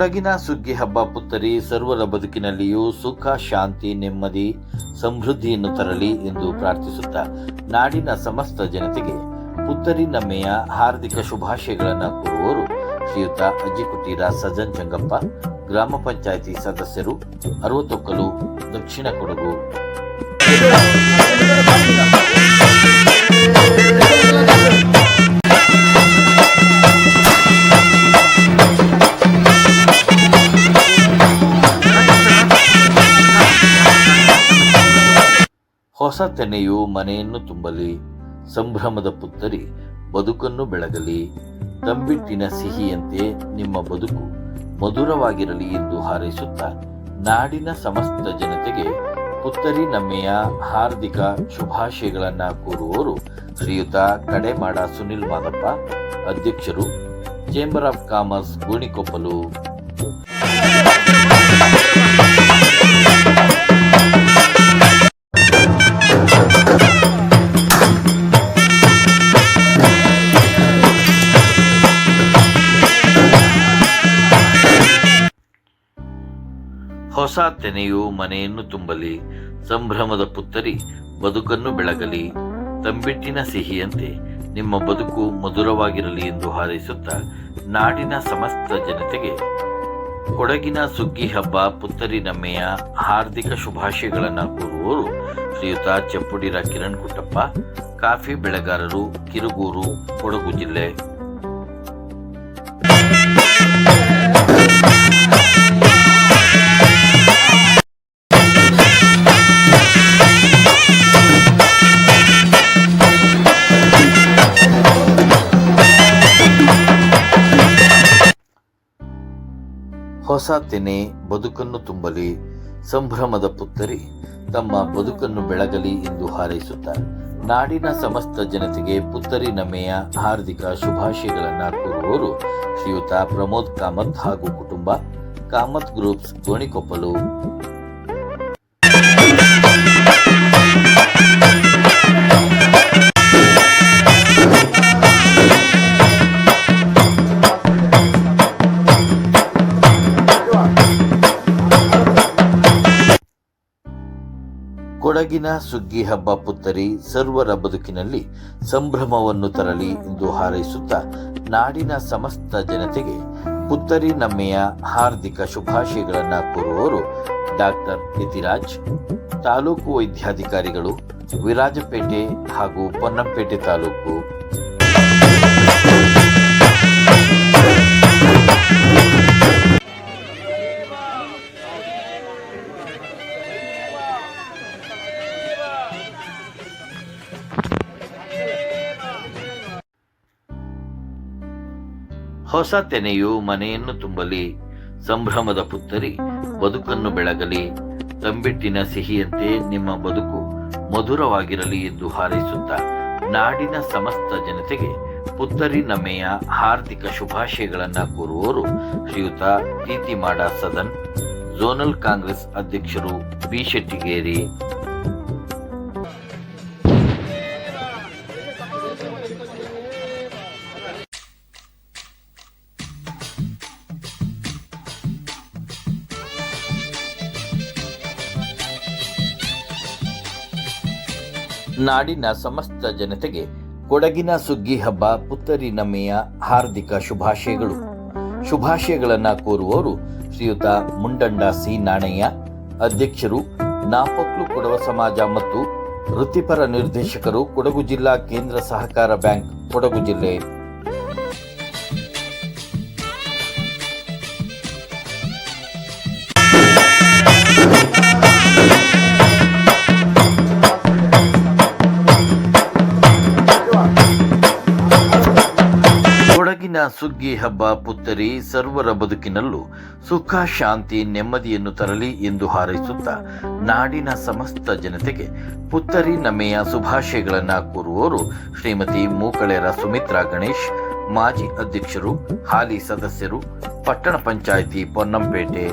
ಕೊಡಗಿನ ಸುಗ್ಗಿ ಹಬ್ಬ ಪುತ್ತರಿ ಸರ್ವರ ಬದುಕಿನಲ್ಲಿಯೂ ಸುಖ, ಶಾಂತಿ, ನೆಮ್ಮದಿ, ಸಮೃದ್ಧಿಯನ್ನು ತರಲಿ ಎಂದು ಪ್ರಾರ್ಥಿಸುತ್ತಾ ನಾಡಿನ ಸಮಸ್ತ ಜನತೆಗೆ ಪುತ್ತರಿ ನಮ್ಮೆಯ ಹಾರ್ದಿಕ ಶುಭಾಶಯಗಳನ್ನು ಕೋರುವವರು ಶ್ರೀಯುತ ಅಜ್ಜಿಕುಟೀರ ಸಜ್ಜನ್ ಚಂಗಪ್ಪ, ಗ್ರಾಮ ಪಂಚಾಯಿತಿ ಸದಸ್ಯರು, ಅರವತ್ತೊಕ್ಕಲು, ದಕ್ಷಿಣ ಕೊಡಗು. ಹೊಸ ತೆನೆಯು ಮನೆಯನ್ನು ತುಂಬಲಿ, ಸಂಭ್ರಮದ ಪುತ್ತರಿ ಬದುಕನ್ನು ಬೆಳಗಲಿ, ತಂಬಿಟ್ಟಿನ ಸಿಹಿಯಂತೆ ನಿಮ್ಮ ಬದುಕು ಮಧುರವಾಗಿರಲಿ ಎಂದು ಹಾರೈಸುತ್ತಾ ನಾಡಿನ ಸಮಸ್ತ ಜನತೆಗೆ ಪುತ್ತರಿ ನಮ್ಮೆಯ ಹಾರ್ದಿಕ ಶುಭಾಶಯಗಳನ್ನು ಕೋರುವವರು ಶ್ರೀಯುತ ಕಡೆಮಾಡ ಸುನಿಲ್ ಮಾದಪ್ಪ, ಅಧ್ಯಕ್ಷರು, ಚೇಂಬರ್ ಆಫ್ ಕಾಮರ್ಸ್, ಗೋಣಿಕೊಪ್ಪಲು. ಹೊಸ ತೆನೆಯು ಮನೆಯನ್ನು ತುಂಬಲಿ, ಸಂಭ್ರಮದ ಪುತ್ತರಿ ಬದುಕನ್ನು ಬೆಳಗಲಿ, ತಂಬಿಟ್ಟಿನ ಸಿಹಿಯಂತೆ ನಿಮ್ಮ ಬದುಕು ಮಧುರವಾಗಿರಲಿ ಎಂದು ಹಾರೈಸುತ್ತಾ ನಾಡಿನ ಸಮಸ್ತ ಜನತೆಗೆ ಕೊಡಗಿನ ಸುಗ್ಗಿ ಹಬ್ಬ ಪುತ್ತರಿ ನಮ್ಮೆಯ ಹಾರ್ದಿಕ ಶುಭಾಶಯಗಳನ್ನು ಕೋರುವವರು ಶ್ರೀಯುತ ಚಪ್ಪುಡಿರ ಕಿರಣ್ ಕುಟ್ಟಪ್ಪ, ಕಾಫಿ ಬೆಳೆಗಾರರು, ಕಿರುಗೂರು, ಕೊಡಗು ಜಿಲ್ಲೆ. ಹೊಸ ತೆನೆ ಬದುಕನ್ನು ತುಂಬಲಿ, ಸಂಭ್ರಮದ ಪುತ್ತರಿ ತಮ್ಮ ಬದುಕನ್ನು ಬೆಳಗಲಿ ಎಂದು ಹಾರೈಸುತ್ತಾ ನಾಡಿನ ಸಮಸ್ತ ಜನತೆಗೆ ಪುತ್ತರಿ ನಮ್ಮೆಯ ಹಾರ್ದಿಕ ಶುಭಾಶಯಗಳನ್ನು ಕೋರುವವರು ಶ್ರೀಯುತ ಪ್ರಮೋದ್ ಕಾಮತ್ ಹಾಗೂ ಕುಟುಂಬ, ಕಾಮತ್ ಗ್ರೂಪ್ಸ್, ಗೋಣಿಕೊಪ್ಪಲು. ಕೊಡಗಿನ ಸುಗ್ಗಿ ಹಬ್ಬ ಪುತ್ತರಿ ಸರ್ವರ ಬದುಕಿನಲ್ಲಿ ಸಂಭ್ರಮವನ್ನು ತರಲಿ ಎಂದು ಹಾರೈಸುತ್ತಾ ನಾಡಿನ ಸಮಸ್ತ ಜನತೆಗೆ ಪುತ್ತರಿ ನಮ್ಮೆಯ ಹಾರ್ದಿಕ ಶುಭಾಶಯಗಳನ್ನು ಕೋರುವವರು ಡಾಕ್ಟರ್ ಯತಿರಾಜ್, ತಾಲೂಕು ವೈದ್ಯಾಧಿಕಾರಿಗಳು, ವಿರಾಜಪೇಟೆ ಹಾಗೂ ಪೊನ್ನಂಪೇಟೆ ತಾಲೂಕು. ಹೊಸ ತೆನೆಯು ಮನೆಯನ್ನು ತುಂಬಲಿ, ಸಂಭ್ರಮದ ಪುತ್ತರಿ ಬದುಕನ್ನು ಬೆಳಗಲಿ, ತಂಬಿಟ್ಟಿನ ಸಿಹಿಯಂತೆ ನಿಮ್ಮ ಬದುಕು ಮಧುರವಾಗಿರಲಿ ಎಂದು ಹಾರೈಸುತ್ತಾ ನಾಡಿನ ಸಮಸ್ತ ಜನತೆಗೆ ಪುತ್ತರಿ ನಮ್ಮೆಯ ಹಾರ್ದಿಕ ಶುಭಾಶಯಗಳನ್ನು ಕೋರುವವರು ಶ್ರೀಯುತ ತೀತಿಮಾಡ ಸದನ್, ಝೋನಲ್ ಕಾಂಗ್ರೆಸ್ ಅಧ್ಯಕ್ಷರು, ಬಿ ಶೆಟ್ಟಿಗೇರಿ. ನಾಡಿನ ಸಮಸ್ತ ಜನತೆಗೆ ಕೊಡಗಿನ ಸುಗ್ಗಿ ಹಬ್ಬ ಪುತ್ತರಿ ನಮ್ಮೆಯ ಹಾರ್ದಿಕ ಶುಭಾಶಯಗಳನ್ನು ಕೋರುವವರು ಶ್ರೀಯುತ ಮುಂಡಂಡ ಸಿ ನಾಣಯ್ಯ, ಅಧ್ಯಕ್ಷರು, ನಾಪೊಕ್ಲು ಕೊಡವ ಸಮಾಜ ಮತ್ತು ವೃತ್ತಿಪರ ನಿರ್ದೇಶಕರು, ಕೊಡಗು ಜಿಲ್ಲಾ ಕೇಂದ್ರ ಸಹಕಾರ ಬ್ಯಾಂಕ್, ಕೊಡಗು ಜಿಲ್ಲೆ. ಕೊಡಗಿನ ಸುಗ್ಗಿ ಹಬ್ಬ ಪುತ್ತರಿ ಸರ್ವರ ಬದುಕಿನಲ್ಲೂ ಸುಖ, ಶಾಂತಿ, ನೆಮ್ಮದಿಯನ್ನು ತರಲಿ ಎಂದು ಹಾರೈಸುತ್ತಾ ನಾಡಿನ ಸಮಸ್ತ ಜನತೆಗೆ ಪುತ್ತರಿ ನಮ್ಮೆಯ ಶುಭಾಶಯಗಳನ್ನು ಕೋರುವವರು ಶ್ರೀಮತಿ ಮೂಕಳೆರ ಸುಮಿತ್ರಾ ಗಣೇಶ್, ಮಾಜಿ ಅಧ್ಯಕ್ಷರು, ಹಾಲಿ ಸದಸ್ಯರು, ಪಟ್ಟಣ ಪಂಚಾಯಿತಿ, ಪೊನ್ನಂಪೇಟೆ.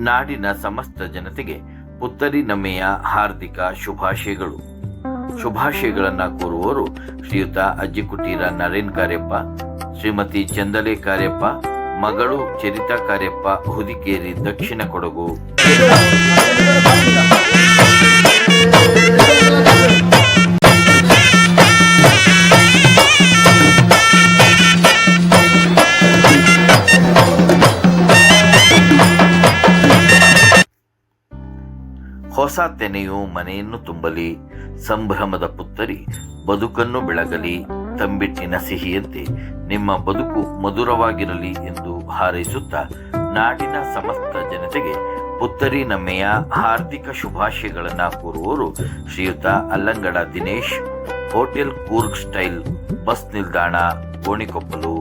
ನಾಡಿನ ಸಮಸ್ತ ಜನತೆಗೆ ಪುತ್ತರಿ ನಮ್ಮೆಯ ಹಾರ್ದಿಕ ಶುಭಾಶಯಗಳು. ಶುಭಾಶಯಗಳನ್ನ ಕೋರುವವರು ಶ್ರೀಯುತ ಅಜ್ಜಿಕುಟೀರ ನರೇನ್ ಕಾರ್ಯಪ್ಪ, ಶ್ರೀಮತಿ ಚಂದಲೆ ಕಾರ್ಯಪ್ಪ, ಮಗಳು ಚರಿತಾ ಕಾರ್ಯಪ್ಪ, ಹುದಿಕೇರಿ, ದಕ್ಷಿಣ ಕೊಡಗು. ಹೊಸ ತೆನೆಯು ಮನೆಯನ್ನು ತುಂಬಲಿ, ಸಂಭ್ರಮದ ಪುತ್ತರಿ ಬದುಕನ್ನು ಬೆಳಗಲಿ, ತಂಬಿಟ್ಟಿನ ಸಿಹಿಯಂತೆ ನಿಮ್ಮ ಬದುಕು ಮಧುರವಾಗಿರಲಿ ಎಂದು ಹಾರೈಸುತ್ತಾ ನಾಡಿನ ಸಮಸ್ತ ಜನತೆಗೆ ಪುತ್ತರಿ ನಮ್ಮೆಯ ಹಾರ್ದಿಕ ಶುಭಾಶಯಗಳನ್ನ ಕೋರುವವರು ಶ್ರೀಯುತ Allangada Dinesh, hotel Coorg style, bus ನಿಲ್ದಾಣ, ಗೋಣಿಕೊಪ್ಪಲು.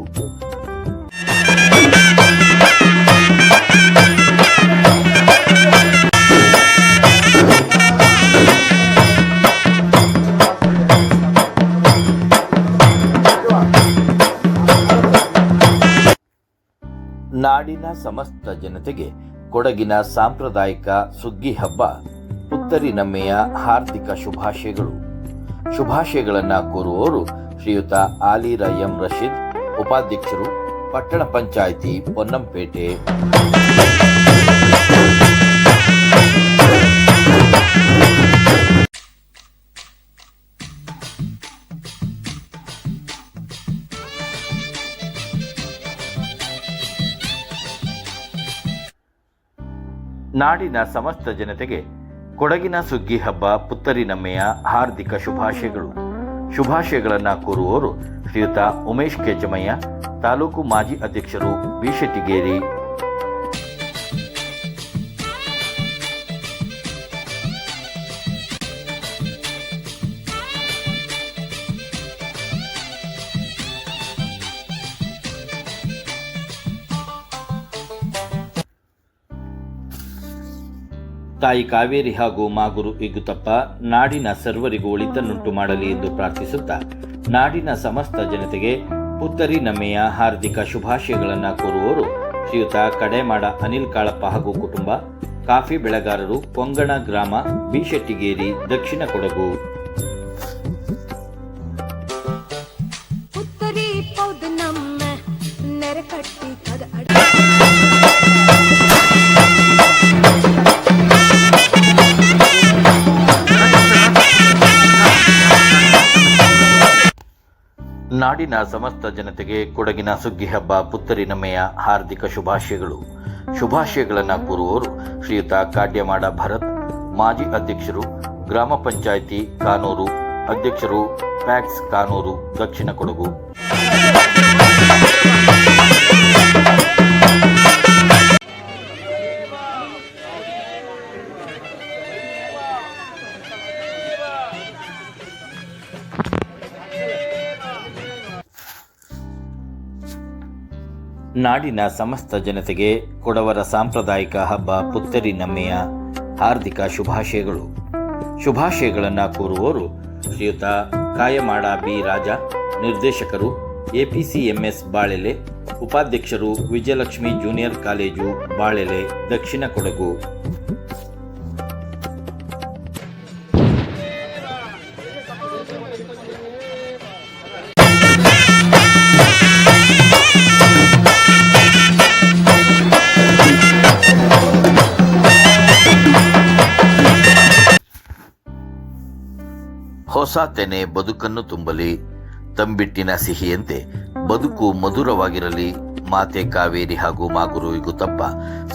ನಾಡಿನ ಸಮಸ್ತ ಜನತೆಗೆ ಕೊಡಗಿನ ಸಾಂಪ್ರದಾಯಿಕ ಸುಗ್ಗಿ ಹಬ್ಬ ಪುತ್ತರಿ ನಮ್ಮೆಯ ಹಾರ್ದಿಕ ಶುಭಾಶಯಗಳು. ಶುಭಾಶಯಗಳನ್ನ ಕೋರುವವರು ಶ್ರೀಯುತ ಆಲಿರ ಎಂ ರಶೀದ್, ಉಪಾಧ್ಯಕ್ಷರು, ಪಟ್ಟಣ ಪಂಚಾಯಿತಿ, ಪೊನ್ನಂಪೇಟೆ. ನಾಡಿನ ಸಮಸ್ತ ಜನತೆಗೆ ಕೊಡಗಿನ ಸುಗ್ಗಿ ಹಬ್ಬ ಪುತ್ತರಿ ನಮ್ಮೆಯ ಹಾರ್ದಿಕ ಶುಭಾಶಯಗಳು. ಶುಭಾಶಯಗಳನ್ನ ಕೋರುವವರು ಶ್ರೀಯುತ ಉಮೇಶ್ ಕೆಚಮಯ್ಯ, ತಾಲೂಕು ಮಾಜಿ ಅಧ್ಯಕ್ಷರು, ಬಿಶೆಟ್ಟಿಗೇರಿ. ತಾಯಿ ಕಾವೇರಿ ಹಾಗೂ ಮಾಗುರು ಇಗುತ್ತಪ್ಪ ನಾಡಿನ ಸರ್ವರಿಗೂ ಒಳಿತನ್ನುಂಟು ಮಾಡಲಿ ಎಂದು ಪ್ರಾರ್ಥಿಸುತ್ತಾ ನಾಡಿನ ಸಮಸ್ತ ಜನತೆಗೆ ಪುತ್ತರಿ ನಮ್ಮೆಯ ಹಾರ್ದಿಕ ಶುಭಾಶಯಗಳನ್ನು ಕೋರುವವರು ಶ್ರೀಯುತ ಕಡೆಮಾಡ ಅನಿಲ್ ಕಾಳಪ್ಪ ಹಾಗೂ ಕುಟುಂಬ, ಕಾಫಿ ಬೆಳೆಗಾರರು, ಕೊಂಗಣ ಗ್ರಾಮ, ಬಿಶೆಟ್ಟಿಗೇರಿ, ದಕ್ಷಿಣ ಕೊಡಗು. ನಾಡಿನ ಸಮಸ್ತ ಜನತೆಗೆ ಕೊಡಗಿನ ಸುಗ್ಗಿ ಹಬ್ಬ ಪುತ್ತರಿ ನಮ್ಮೆಯ ಹಾರ್ದಿಕ ಶುಭಾಶಯಗಳು. ಶುಭಾಶಯಗಳನ್ನು ಕೋರುವವರು ಶ್ರೀಯುತ ಕಾಡ್ಯಮಾಡ ಭರತ್, ಮಾಜಿ ಅಧ್ಯಕ್ಷರು, ಗ್ರಾಮ ಪಂಚಾಯಿತಿ ಕಾನೂರು, ಅಧ್ಯಕ್ಷರು, ಪ್ಯಾಕ್ಸ್ ಕಾನೂರು, ದಕ್ಷಿಣ ಕೊಡಗು. ನಾಡಿನ ಸಮಸ್ತ ಜನತೆಗೆ ಕೊಡವರ ಸಾಂಪ್ರದಾಯಿಕ ಹಬ್ಬ ಪುತ್ತರಿ ನಮ್ಮೆಯ ಹಾರ್ದಿಕ ಶುಭಾಶಯಗಳು. ಶುಭಾಶಯಗಳನ್ನು ಕೋರುವವರು ಶ್ರೀಯುತ ಕಾಯಮಾಡ ಬಿ ರಾಜ, ನಿರ್ದೇಶಕರು, APCMS ಬಾಳೆಲೆ, ಉಪಾಧ್ಯಕ್ಷರು, ವಿಜಯಲಕ್ಷ್ಮಿ ಜೂನಿಯರ್ ಕಾಲೇಜು, ಬಾಳೆಲೆ, ದಕ್ಷಿಣ ಕೊಡಗು. ಹೊಸ ತೆನೆ ಬದುಕನ್ನು ತುಂಬಲಿ, ತಂಬಿಟ್ಟಿನ ಸಿಹಿಯಂತೆ ಬದುಕು ಮಧುರವಾಗಿರಲಿ, ಮಾತೆ ಕಾವೇರಿ ಹಾಗೂ ಮಾಗುರು ಇಗುತ್ತಪ್ಪ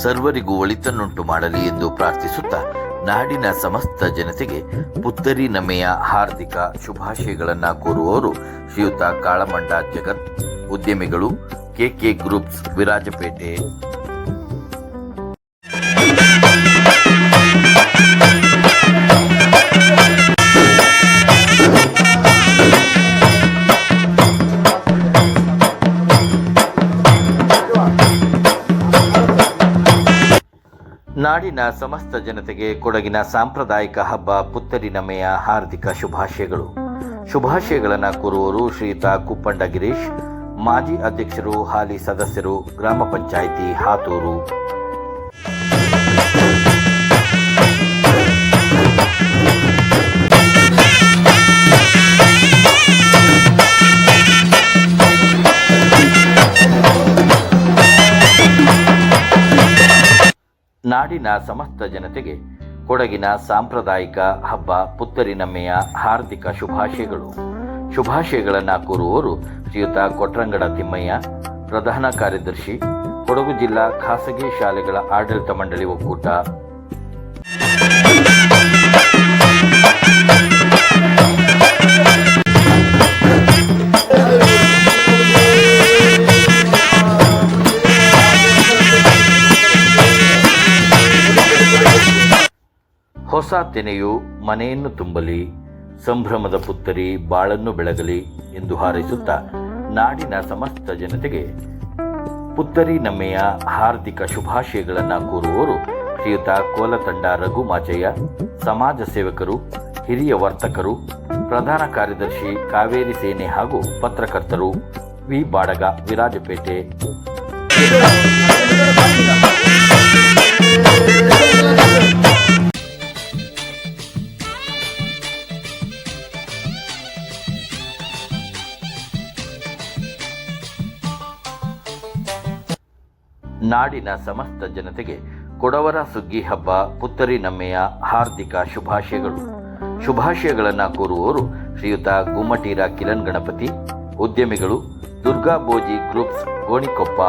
ಸರ್ವರಿಗೂ ಒಳಿತನ್ನುಂಟು ಮಾಡಲಿ ಎಂದು ಪ್ರಾರ್ಥಿಸುತ್ತಾ ನಾಡಿನ ಸಮಸ್ತ ಜನತೆಗೆ ಪುತ್ತರಿ ನಮ್ಮೆಯ ಹಾರ್ದಿಕ ಶುಭಾಶಯಗಳನ್ನು ಕೋರುವವರು ಶ್ರೀಯುತ ಕಾಳಮಂಡ ಜಗತ್, ಉದ್ಯಮಿಗಳು, KK ಗ್ರೂಪ್ಸ್, ವಿರಾಜಪೇಟೆ. ನಾಡಿನ ಸಮಸ್ತ ಜನತೆಗೆ ಕೊಡಗಿನ ಸಾಂಪ್ರದಾಯಿಕ ಹಬ್ಬ ಪುತ್ತರಿ ನಮ್ಮೆಯ ಹಾರ್ದಿಕ ಶುಭಾಶಯಗಳು. ಶುಭಾಶಯಗಳನ್ನು ಕೋರುವವರು ಶ್ರೀಯುತ ಕುಪ್ಪಂಡ ಗಿರೀಶ್, ಮಾಜಿ ಅಧ್ಯಕ್ಷರು, ಹಾಲಿ ಸದಸ್ಯರು, ಗ್ರಾಮ ಪಂಚಾಯಿತಿ ಹಾತೂರು. ನಾಡಿನ ಸಮಸ್ತ ಜನತೆಗೆ ಕೊಡಗಿನ ಸಾಂಪ್ರದಾಯಿಕ ಹಬ್ಬ ಪುತ್ತರಿ ನಮ್ಮೆಯ ಹಾರ್ದಿಕ ಶುಭಾಶಯಗಳು. ಶುಭಾಶಯಗಳನ್ನು ಕೋರುವವರು ಶ್ರೀಯುತ ಕೊಟ್ರಂಗಡ ತಿಮ್ಮಯ್ಯ, ಪ್ರಧಾನ ಕಾರ್ಯದರ್ಶಿ, ಕೊಡಗು ಜಿಲ್ಲಾ ಖಾಸಗಿ ಶಾಲೆಗಳ ಆಡಳಿತ ಮಂಡಳಿ ಒಕ್ಕೂಟ. ಹೊಸ ತೆನೆಯು ಮನೆಯನ್ನು ತುಂಬಲಿ, ಸಂಭ್ರಮದ ಪುತ್ತರಿ ಬಾಳನ್ನು ಬೆಳಗಲಿ ಎಂದು ಹಾರೈಸುತ್ತಾ ನಾಡಿನ ಸಮಸ್ತ ಜನತೆಗೆ ಪುತ್ತರಿ ನಮ್ಮೆಯ ಹಾರ್ದಿಕ ಶುಭಾಶಯಗಳನ್ನು ಕೋರುವವರು ಶ್ರೀಯುತ ಕೋಲತಂಡ ರಘು ಮಾಚಯ್ಯ, ಸಮಾಜ ಸೇವಕರು, ಹಿರಿಯ ವರ್ತಕರು, ಪ್ರಧಾನ ಕಾರ್ಯದರ್ಶಿ ಕಾವೇರಿ ಸೇನೆ ಹಾಗೂ ಪತ್ರಕರ್ತರು, ವಿ ಬಾಡಗ, ವಿರಾಜಪೇಟೆ. ನಾಡಿನ ಸಮಸ್ತ ಜನತೆಗೆ ಕೊಡವರ ಸುಗ್ಗಿ ಹಬ್ಬ ಪುತ್ತರಿ ನಮ್ಮೆಯ ಹಾರ್ದಿಕ ಶುಭಾಶಯಗಳು. ಶುಭಾಶಯಗಳನ್ನು ಕೋರುವವರು ಶ್ರೀಯುತ ಗುಮ್ಮಟೀರ ಕಿರಣ್ ಗಣಪತಿ, ಉದ್ಯಮಿಗಳು, ದುರ್ಗಾ ಬೋಜಿ ಗ್ರೂಪ್ಸ್, ಗೋಣಿಕೊಪ್ಪ.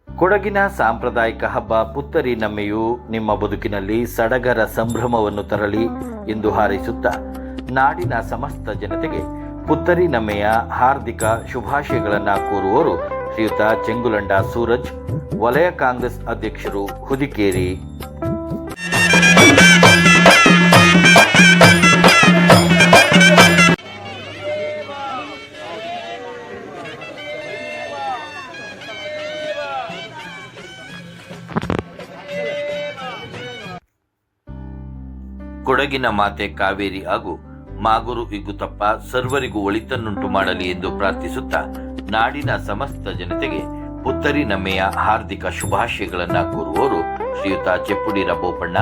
ಕೊಡಗಿನ ಸಾಂಪ್ರದಾಯಿಕ ಹಬ್ಬ ಪುತ್ತರಿ ನಮ್ಮೆಯು ನಿಮ್ಮ ಬದುಕಿನಲ್ಲಿ ಸಡಗರ ಸಂಭ್ರಮವನ್ನು ತರಲಿ ಎಂದು ಹಾರೈಸುತ್ತಾ ನಾಡಿನ ಸಮಸ್ತ ಜನತೆಗೆ ಪುತ್ತರಿ ನಮ್ಮೆಯ ಹಾರ್ದಿಕ ಶುಭಾಶಯಗಳನ್ನು ಕೋರುವವರು ಶ್ರೀಯುತ ಚೆಂಗುಲಂಡ ಸೂರಜ್, ವಲಯ ಕಾಂಗ್ರೆಸ್ ಅಧ್ಯಕ್ಷರು, ಹುದಿಕೇರಿ. ಕೊಡಗಿನ ಮಾತೆ ಕಾವೇರಿ ಹಾಗೂ ಮಾಗುರು ಇಗುತಪ್ಪ ಸರ್ವರಿಗೂ ಒಳಿತನ್ನುಂಟು ಮಾಡಲಿ ಎಂದು ಪ್ರಾರ್ಥಿಸುತ್ತಾ ನಾಡಿನ ಸಮಸ್ತ ಜನತೆಗೆ ಪುತ್ತರಿ ನಮ್ಮೆಯ ಹಾರ್ದಿಕ ಶುಭಾಶಯಗಳನ್ನು ಕೋರುವವರು ಶ್ರೀಯುತ ಚೆಪ್ಪುಡಿರ ಬೋಪಣ್ಣ,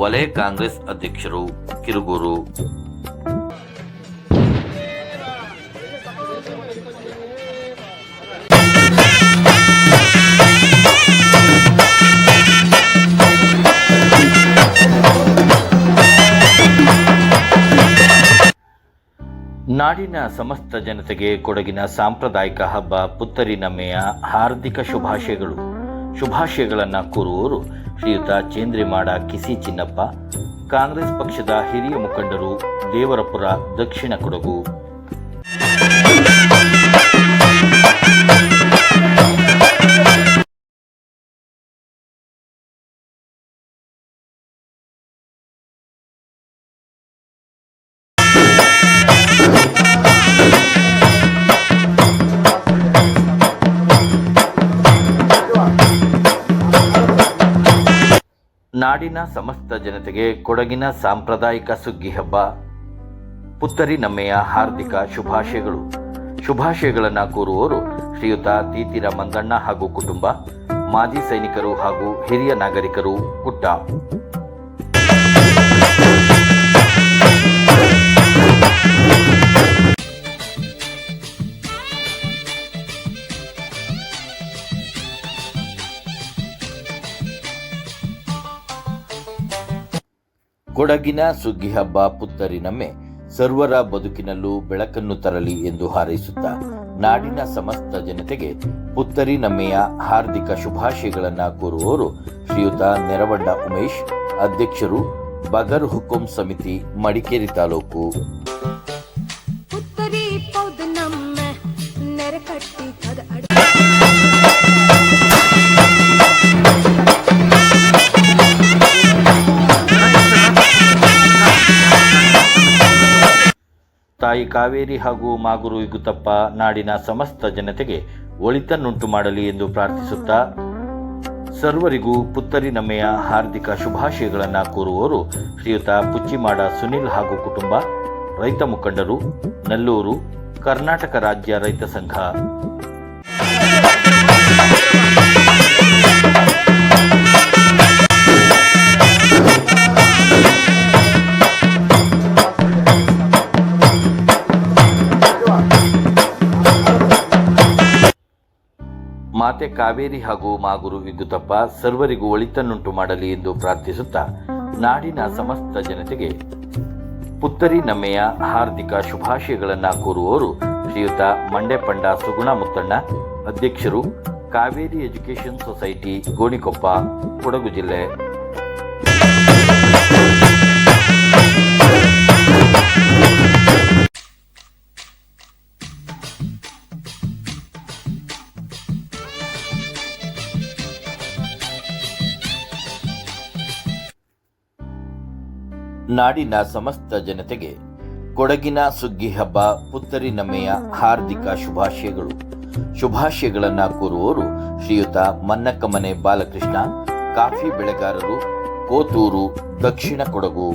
ವಲಯ ಕಾಂಗ್ರೆಸ್ ಅಧ್ಯಕ್ಷರು, ಕಿರುಗೂರು. ನಾಡಿನ ಸಮಸ್ತ ಜನತೆಗೆ ಕೊಡಗಿನ ಸಾಂಪ್ರದಾಯಿಕ ಹಬ್ಬ ಪುತ್ತರಿ ನಮ್ಮೆಯ ಹಾರ್ದಿಕ ಶುಭಾಶಯಗಳು. ಶುಭಾಶಯಗಳನ್ನು ಕೋರುವವರು ಶ್ರೀಯುತ ಚೇಂದ್ರಿಮಾಡ ಕಿಸಿ ಚಿನ್ನಪ್ಪ, ಕಾಂಗ್ರೆಸ್ ಪಕ್ಷದ ಹಿರಿಯ ಮುಖಂಡರು, ದೇವರಪುರ, ದಕ್ಷಿಣ ಕೊಡಗು. ನಾಡಿನ ಸಮಸ್ತ ಜನತೆಗೆ ಕೊಡಗಿನ ಸಾಂಪ್ರದಾಯಿಕ ಸುಗ್ಗಿ ಹಬ್ಬ ಪುತ್ತರಿ ನಮ್ಮೆಯ ಹಾರ್ದಿಕ ಶುಭಾಶಯಗಳು. ಶುಭಾಶಯಗಳನ್ನು ಕೋರುವವರು ಶ್ರೀಯುತ ತೀತಿರ ಮಂದಣ್ಣ ಹಾಗೂ ಕುಟುಂಬ, ಮಾಜಿ ಸೈನಿಕರು ಹಾಗೂ ಹಿರಿಯ ನಾಗರಿಕರು, ಕುಟ್ಟ. ಕೊಡಗಿನ ಸುಗ್ಗಿ ಹಬ್ಬ ಪುತ್ತರಿ ನಮ್ಮೆ ಸರ್ವರ ಬದುಕಿನಲ್ಲೂ ಬೆಳಕನ್ನು ತರಲಿ ಎಂದು ಹಾರೈಸುತ್ತಾ ನಾಡಿನ ಸಮಸ್ತ ಜನತೆಗೆ ಪುತ್ತರಿ ನಮ್ಮೆಯ ಹಾರ್ದಿಕ ಶುಭಾಶಯಗಳನ್ನು ಕೋರುವವರು ಶ್ರೀಯುತ ನೆರವಂಡ ಉಮೇಶ್, ಅಧ್ಯಕ್ಷರು, ಬಗರ್ ಹುಕುಂ ಸಮಿತಿ, ಮಡಿಕೇರಿ ತಾಲೂಕು. ತಾಯಿ ಕಾವೇರಿ ಹಾಗೂ ಮಾಗುರು ಇಗುತಪ್ಪ ನಾಡಿನ ಸಮಸ್ತ ಜನತೆಗೆ ಒಳಿತನ್ನುಂಟು ಮಾಡಲಿ ಎಂದು ಪ್ರಾರ್ಥಿಸುತ್ತಾ ಸರ್ವರಿಗೂ ಪುತ್ತರಿ ನಮ್ಮೆಯ ಹಾರ್ದಿಕ ಶುಭಾಶಯಗಳನ್ನು ಕೋರುವವರು ಶ್ರೀಯುತ ಪುಚ್ಚಿಮಾಡ ಸುನಿಲ್ ಹಾಗೂ ಕುಟುಂಬ, ರೈತ ಮುಖಂಡರು, ನಲ್ಲೂರು, ಕರ್ನಾಟಕ ರಾಜ್ಯ ರೈತ ಸಂಘ. ಮಾತೆ ಕಾವೇರಿ ಹಾಗೂ ಮಾಗುರು ವಿದ್ಯುತ್ತಪ್ಪ ಸರ್ವರಿಗೂ ಒಳಿತನ್ನುಂಟು ಮಾಡಲಿ ಎಂದು ಪ್ರಾರ್ಥಿಸುತ್ತಾ ನಾಡಿನ ಸಮಸ್ತ ಜನತೆಗೆ ಪುತ್ತರಿ ನಮ್ಮೆಯ ಹಾರ್ದಿಕ ಶುಭಾಶಯಗಳನ್ನು ಕೋರುವವರು ಶ್ರೀಯುತ ಮಂಡೆಪಂಡ ಸುಗುಣ ಮುತ್ತಣ್ಣ, ಅಧ್ಯಕ್ಷರು, ಕಾವೇರಿ ಎಜುಕೇಷನ್ ಸೊಸೈಟಿ, ಗೋಣಿಕೊಪ್ಪ, ಕೊಡಗು ಜಿಲ್ಲೆ. ನಾಡಿನ ಸಮಸ್ತ ಜನತೆಗೆ ಕೊಡಗಿನ ಸುಗ್ಗಿ ಹಬ್ಬ ಪುತ್ತರಿ ನಮ್ಮೆಯ ಹಾರ್ದಿಕ ಶುಭಾಶಯಗಳನ್ನು ಕೋರುವವರು ಶ್ರೀಯುತ ಮನ್ನಕ್ಕಮನೆ ಬಾಲಕೃಷ್ಣ, ಕಾಫಿ ಬೆಳೆಗಾರರು, ಕೋತೂರು, ದಕ್ಷಿಣ ಕೊಡಗು.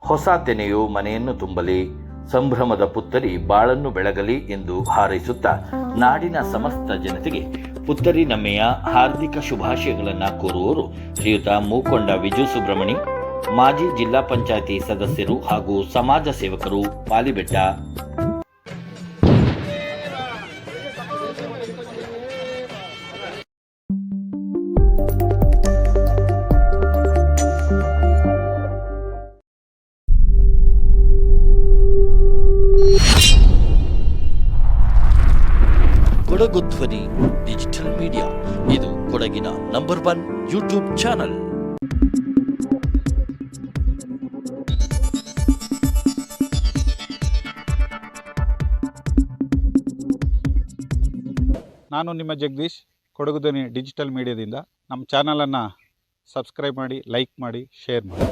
ಹೊಸ ತೆನೆಯು ಮನೆಯನ್ನು ತುಂಬಲಿ, ಸಂಭ್ರಮದ ಪುತ್ತರಿ ಬಾಳನ್ನು ಬೆಳಗಲಿ ಎಂದು ಹಾರೈಸುತ್ತಾ ನಾಡಿನ ಸಮಸ್ತ ಜನತೆಗೆ ಪುತ್ತರಿ ನಮ್ಮೆಯ ಹಾರ್ದಿಕ ಶುಭಾಶಯಗಳನ್ನು ಕೋರುವವರು ಶ್ರೀಯುತ ಮೂಕೊಂಡ ವಿಜು ಸುಬ್ರಹ್ಮಣಿ, ಮಾಜಿ ಜಿಲ್ಲಾ ಪಂಚಾಯಿತಿ ಸದಸ್ಯರು ಹಾಗೂ ಸಮಾಜ ಸೇವಕರು, ಪಾಲಿಬೆಟ್ಟ. ಕೊಡಗು ಧ್ವನಿ ಡಿಜಿಟಲ್ ಮೀಡಿಯಾ, ಇದು ಕೊಡಗಿನ ನಂಬರ್ 1 ಯೂಟ್ಯೂಬ್ ಚಾನಲ್. ನಾನು ನಿಮ್ಮ ಜಗದೀಶ್, ಕೊಡಗು ಧ್ವನಿ ಡಿಜಿಟಲ್ ಮೀಡಿಯಾದಿಂದ. ನಮ್ಮ ಚಾನಲನ್ನು ಸಬ್ಸ್ಕ್ರೈಬ್ ಮಾಡಿ, ಲೈಕ್ ಮಾಡಿ, ಶೇರ್ ಮಾಡಿ.